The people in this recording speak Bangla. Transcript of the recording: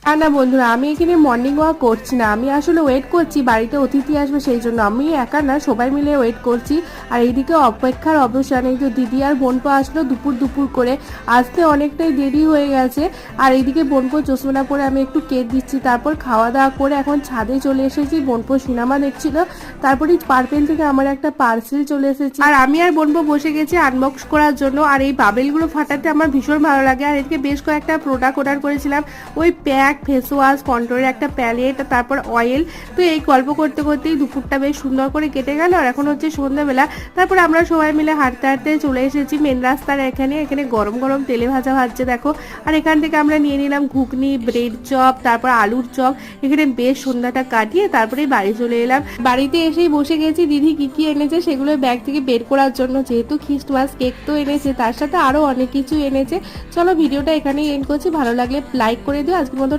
না বন্ধুরা, আমি এখানে মর্নিং ওয়াক করছি না, আমি আসলে ওয়েট করছি বাড়িতে অতিথি আসবে সেই জন্য। আমি একা না, সবাই মিলে ওয়েট করছি। আর এইদিকে অপেক্ষার অবসান, এই যে দিদি আর বোনপো আসলো দুপুর দুপুর করে, আসতে অনেকটাই দেরি হয়ে গেছে। আর এইদিকে বোনপো চশমা পরে আমি একটু কেক দিচ্ছি, তারপর খাওয়া দাওয়া করে এখন ছাদে চলে এসেছি। বোনপো সিনেমা দেখছিল, তারপরে পার্পেল থেকে আমার একটা পার্সেল চলে এসেছে, আর আমি আর বোনপো বসে গেছি আনবক্স করার জন্য। আর এই বাবেলগুলো ফাটাতে আমার ভীষণ ভালো লাগে। আর এদিকে বেশ কয়েকটা প্রোডাক্ট অর্ডার করেছিলাম, ওই প্যাক, ফেস ওয়াশ, কন্ট্রোলের একটা প্যালেট, তারপর অয়েল। তো এই গল্প করতে করতেই দুপুরটা বেশ সুন্দর করে কেটে গেল। আর এখন হচ্ছে সন্ধ্যাবেলা। তারপর আমরা সবাই মিলে হাঁটতে হাঁটতে চলে এসেছি মেন রাস্তার এখানে। এখানে গরম গরম তেলে ভাজা ভাজছে দেখো। আর এখান থেকে আমরা নিয়ে নিলাম ঘুগনি, ব্রেড চপ, তারপর আলুর চপ। এখানে বেশ সন্ধ্যাটা কাটিয়ে তারপরে বাড়ি চলে এলাম। বাড়িতে এসেই বসে গেছি দিদি কি কি এনেছে সেগুলো ব্যাগ থেকে বের করার জন্য, যেহেতু খ্রিস্টমাস কেক তো এনেছে, তার সাথে আরো অনেক কিছু এনেছে। চলো ভিডিওটা এখানেই এন্ড করছি, ভালো লাগলে লাইক করে দিও। আজকের মতো